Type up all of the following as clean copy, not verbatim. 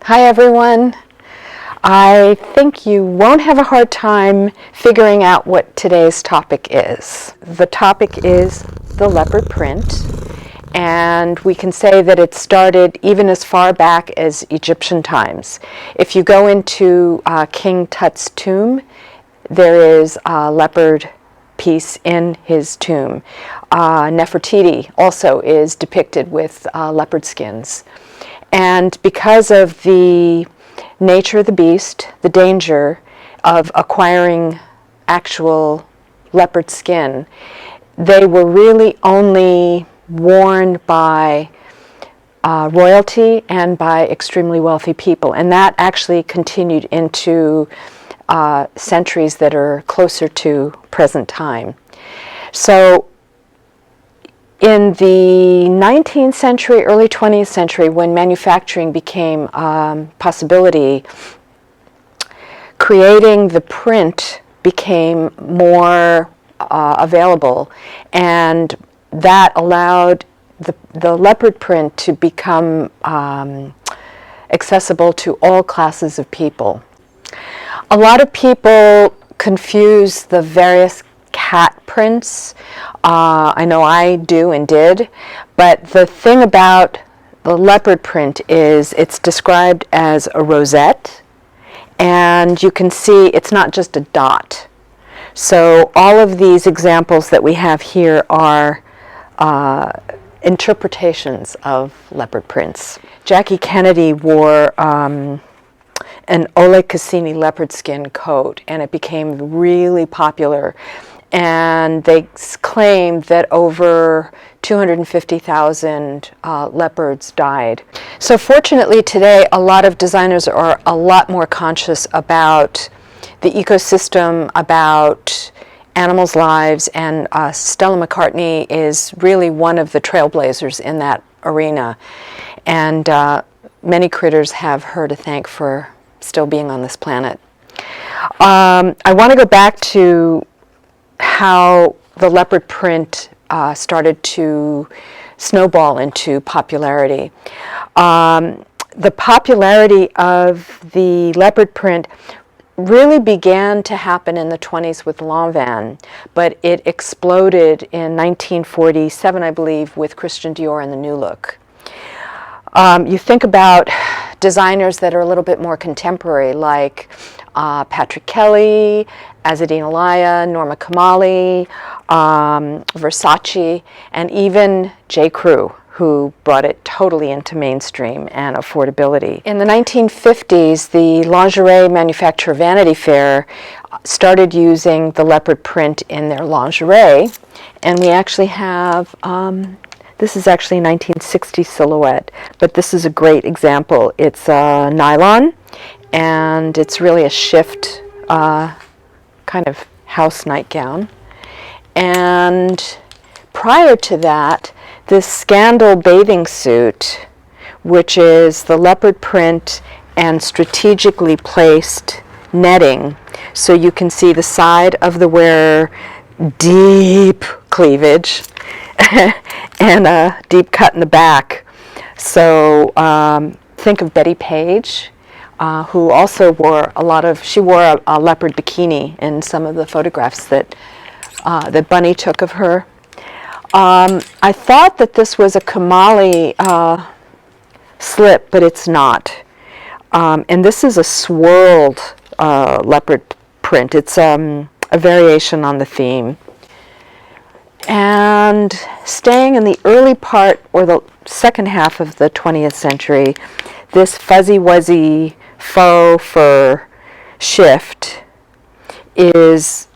Hi everyone. I think you won't have a hard time figuring out what today's topic is. The topic is the leopard print, and we can say that it started even as far back as Egyptian times. If you go into King Tut's tomb, there is a leopard piece in his tomb. Nefertiti also is depicted with leopard skins. And because of the nature of the beast, the danger of acquiring actual leopard skin, they were really only worn by royalty and by extremely wealthy people. And that actually continued into centuries that are closer to present time. So in the 19th century, early 20th century, when manufacturing became a possibility, creating the print became more available, and that allowed the leopard print to become accessible to all classes of people. A lot of people confuse the various cat prints. I know I do and did, but the thing about the leopard print is it's described as a rosette, and you can see it's not just a dot. So all of these examples that we have here are interpretations of leopard prints. Jackie Kennedy wore an Ole Cassini leopard skin coat, and it became really popular. And they claimed that over 250,000 leopards died. So fortunately today, a lot of designers are a lot more conscious about the ecosystem, about animals' lives, and Stella McCartney is really one of the trailblazers in that arena. And many critters have her to thank for still being on this planet. I want to go back to how the leopard print started to snowball into popularity. The popularity of the leopard print really began to happen in the 20s with Lanvin, but it exploded in 1947, I believe, with Christian Dior and the New Look. You think about designers that are a little bit more contemporary, like Patrick Kelly, Azzedine Alaia, Norma Kamali, Versace, and even J. Crew, who brought it totally into mainstream and affordability. In the 1950s, the lingerie manufacturer Vanity Fair started using the leopard print in their lingerie, and we actually have this is actually a 1960 silhouette, but this is a great example. It's nylon, and it's really a shift kind of house nightgown. And prior to that, this Scandal bathing suit, which is the leopard print and strategically placed netting, so you can see the side of the wearer, deep cleavage, and a deep cut in the back. So think of Betty Page, who also wore she wore a leopard bikini in some of the photographs that Bunny took of her. I thought that this was a Kamali slip, but it's not. And this is a swirled leopard print. It's a variation on the theme. And staying in the early part, or the second half of the 20th century, this fuzzy-wuzzy faux fur shift is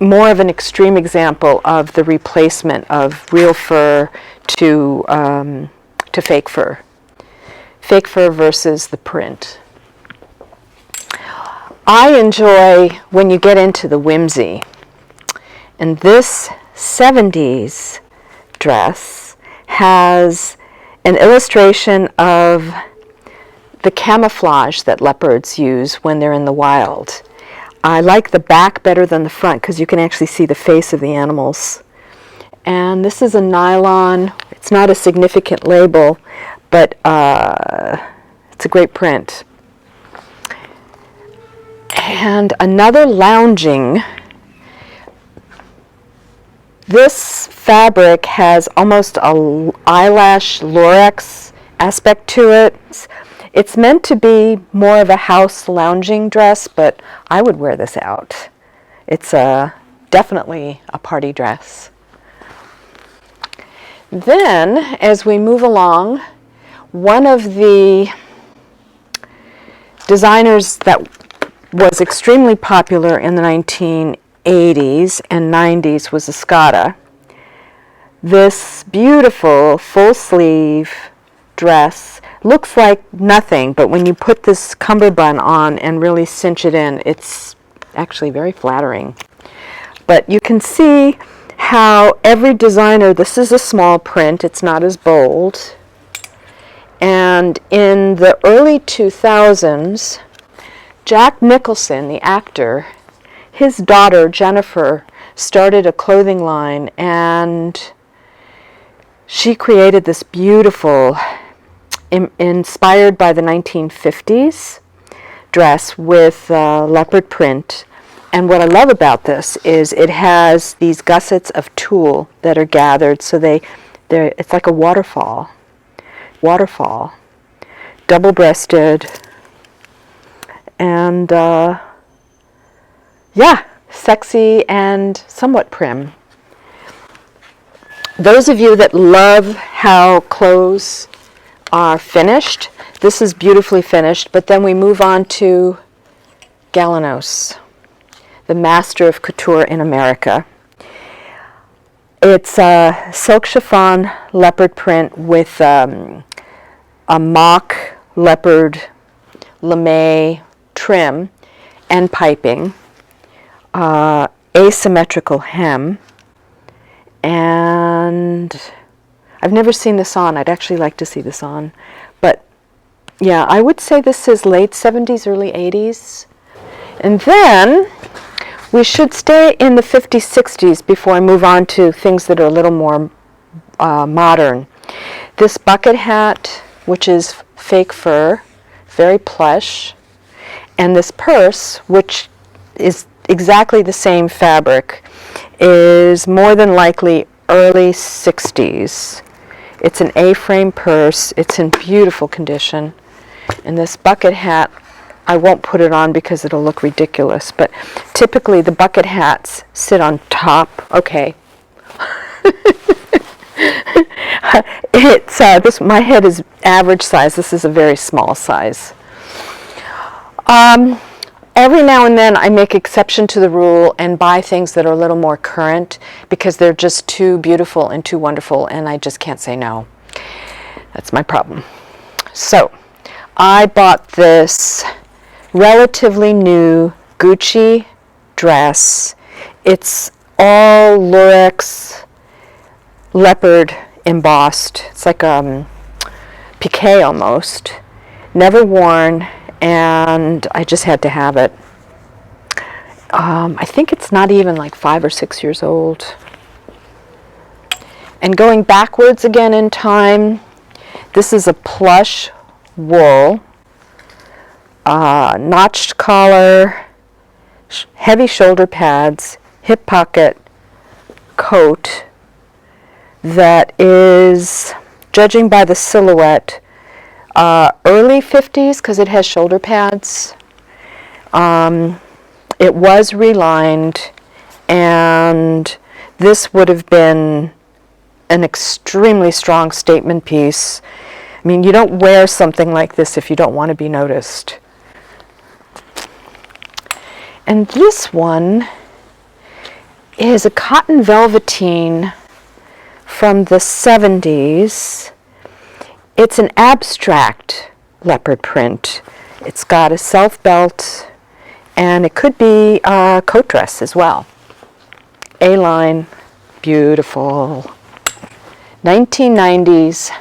more of an extreme example of the replacement of real fur to fake fur. Fake fur versus the print. I enjoy when you get into the whimsy. And this 70s dress has an illustration of the camouflage that leopards use when they're in the wild. I like the back better than the front because you can actually see the face of the animals. And this is a nylon. It's not a significant label, but It's a great print. And another lounging. This fabric has almost a eyelash lurex aspect to it. It's meant to be more of a house lounging dress, but I would wear this out. It's definitely a party dress. Then, as we move along, one of the designers that was extremely popular in the 1980s and 90s was Escada. This beautiful full sleeve dress looks like nothing, but when you put this cummerbund on and really cinch it in, it's actually very flattering. But you can see how every designer, this is a small print, it's not as bold. And in the early 2000s, Jack Nicholson, the actor, his daughter Jennifer started a clothing line, and she created this beautiful, inspired by the 1950s dress with leopard print. And what I love about this is it has these gussets of tulle that are gathered, so it's like a waterfall, double-breasted, and yeah, sexy and somewhat prim. Those of you that love how clothes are finished, this is beautifully finished, but then we move on to Galanos, the master of couture in America. It's a silk chiffon leopard print with a mock leopard lame trim and piping, asymmetrical hem, and I've never seen this on. I'd actually like to see this on. But yeah, I would say this is late 70s, early 80s. And then we should stay in the 50s, 60s before I move on to things that are a little more modern. This bucket hat, which is fake fur, very plush, and this purse, which is exactly the same fabric, is more than likely early 60s. It's an A-frame purse. It's in beautiful condition. And this bucket hat, I won't put it on because it'll look ridiculous, but typically the bucket hats sit on top. Okay. It's my head is average size. This is a very small size. Every now and then I make exception to the rule and buy things that are a little more current because they're just too beautiful and too wonderful, and I just can't say no. That's my problem. So I bought this relatively new Gucci dress. It's all lurex leopard embossed. It's like piqué almost. Never worn, and I just had to have it. I think it's not even like 5 or 6 years old. And going backwards again in time, this is a plush wool, notched collar, heavy shoulder pads, hip pocket coat that is, judging by the silhouette, early 50s because it has shoulder pads. It was relined, and this would have been an extremely strong statement piece. I mean, you don't wear something like this if you don't want to be noticed. And this one is a cotton velveteen from the 70s. It's an abstract leopard print. It's got a self belt, and it could be a coat dress as well. A-line, beautiful. 1990s,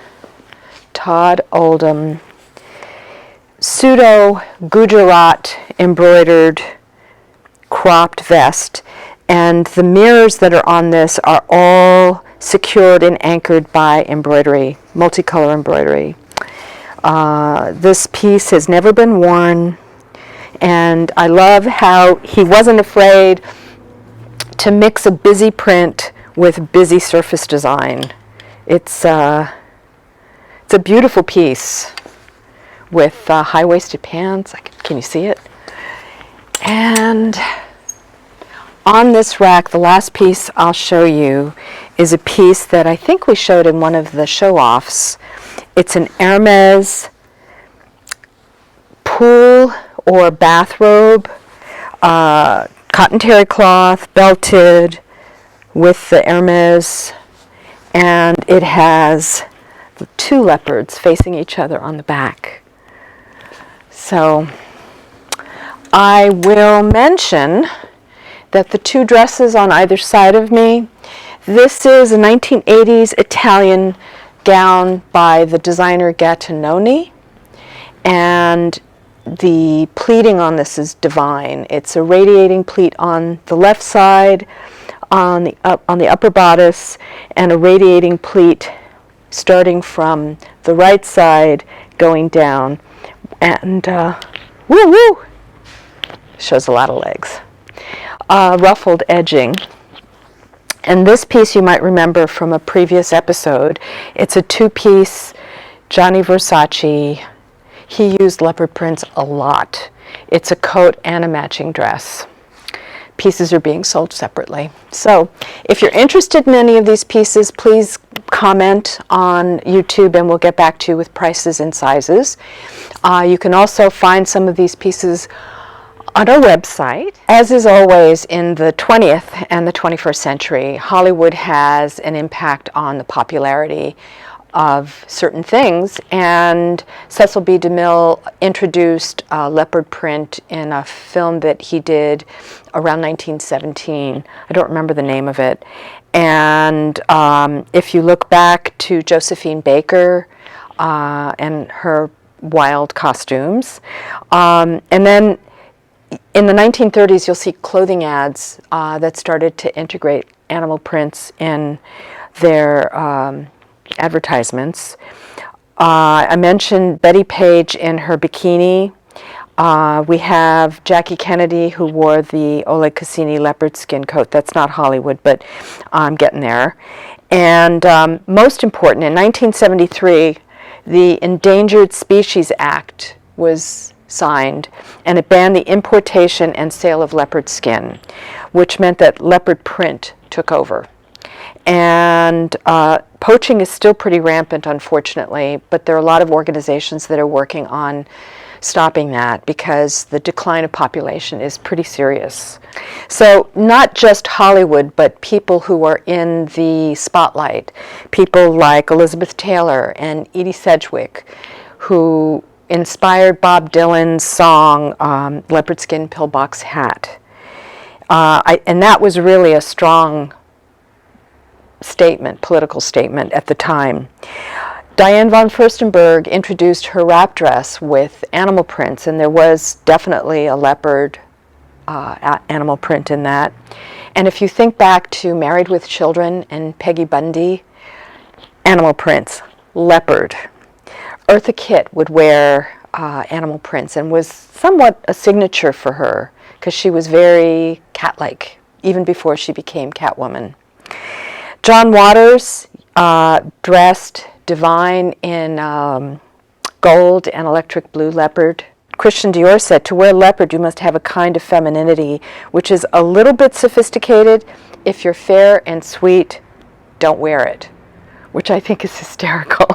Todd Oldham, pseudo Gujarat embroidered cropped vest, and the mirrors that are on this are all secured and anchored by embroidery, multicolor embroidery. This piece has never been worn, and I love how he wasn't afraid to mix a busy print with busy surface design. It's a beautiful piece with high-waisted pants. Can you see it? And on this rack, the last piece I'll show you is a piece that I think we showed in one of the show-offs. It's an Hermes pool or bathrobe, cotton terry cloth, belted with the Hermes, and it has two leopards facing each other on the back. So I will mention that the two dresses on either side of me, this is a 1980s Italian gown by the designer Gattinoni, and the pleating on this is divine. It's a radiating pleat on the left side, on the upper bodice, and a radiating pleat starting from the right side going down, and woo woo, shows a lot of legs. Ruffled edging. And this piece you might remember from a previous episode. It's a two-piece Gianni Versace. He used leopard prints a lot. It's a coat and a matching dress. Pieces are being sold separately. So if you're interested in any of these pieces, please comment on YouTube and we'll get back to you with prices and sizes. You can also find some of these pieces on our website. As is always in the 20th and the 21st century, Hollywood has an impact on the popularity of certain things, and Cecil B. DeMille introduced leopard print in a film that he did around 1917. I don't remember the name of it. And if you look back to Josephine Baker and her wild costumes, and then in the 1930s, you'll see clothing ads that started to integrate animal prints in their advertisements. I mentioned Betty Page in her bikini. We have Jackie Kennedy, who wore the Oleg Cassini leopard skin coat. That's not Hollywood, but I'm getting there. And most important, in 1973, the Endangered Species Act was signed, and it banned the importation and sale of leopard skin, which meant that leopard print took over. And poaching is still pretty rampant, unfortunately, but there are a lot of organizations that are working on stopping that because the decline of population is pretty serious. So not just Hollywood, but people who are in the spotlight, people like Elizabeth Taylor and Edie Sedgwick, who inspired Bob Dylan's song, Leopard Skin Pillbox Hat. And that was really a strong statement, political statement at the time. Diane von Furstenberg introduced her wrap dress with animal prints, and there was definitely a leopard animal print in that. And if you think back to Married with Children and Peggy Bundy, animal prints, leopard. Eartha Kitt would wear animal prints and was somewhat a signature for her because she was very cat-like even before she became Catwoman. John Waters dressed divine in gold and electric blue leopard. Christian Dior said, "To wear leopard, you must have a kind of femininity, which is a little bit sophisticated. If you're fair and sweet, don't wear it," which I think is hysterical.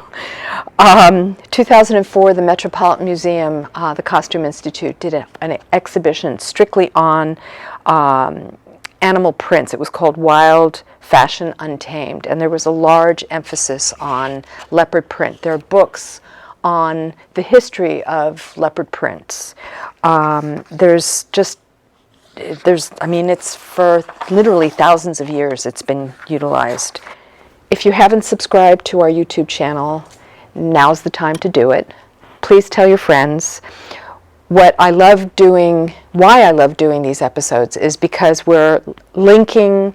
2004, the Metropolitan Museum, the Costume Institute, did an exhibition strictly on animal prints. It was called Wild Fashion Untamed, and there was a large emphasis on leopard print. There are books on the history of leopard prints. I mean, it's for literally thousands of years it's been utilized. If you haven't subscribed to our YouTube channel, now's the time to do it. Please tell your friends. Why I love doing these episodes is because we're linking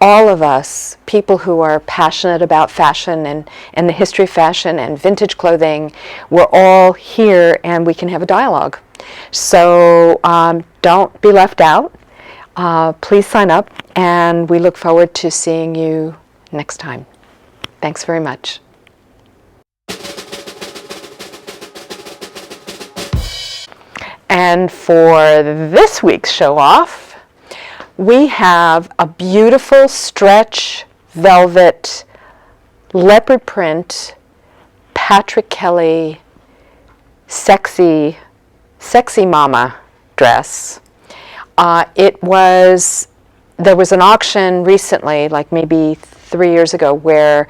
all of us, people who are passionate about fashion and the history of fashion and vintage clothing, we're all here and we can have a dialogue. So don't be left out. Please sign up, and we look forward to seeing you next time. Thanks very much. And for this week's show off, we have a beautiful stretch velvet leopard print Patrick Kelly sexy mama dress. There was an auction recently, like maybe 3 years ago, where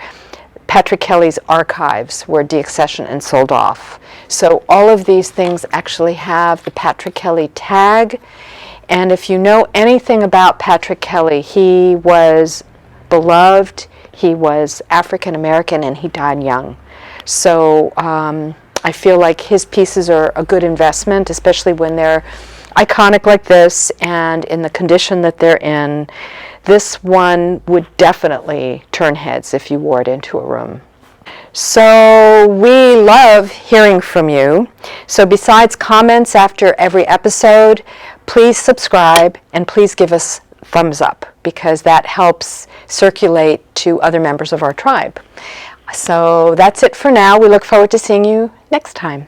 Patrick Kelly's archives were deaccessioned and sold off. So all of these things actually have the Patrick Kelly tag. And if you know anything about Patrick Kelly, he was beloved, he was African American, and he died young. So I feel like his pieces are a good investment, especially when they're iconic like this and in the condition that they're in. This one would definitely turn heads if you wore it into a room. So we love hearing from you. So besides comments after every episode, please subscribe and please give us thumbs up, because that helps circulate to other members of our tribe. So that's it for now. We look forward to seeing you next time.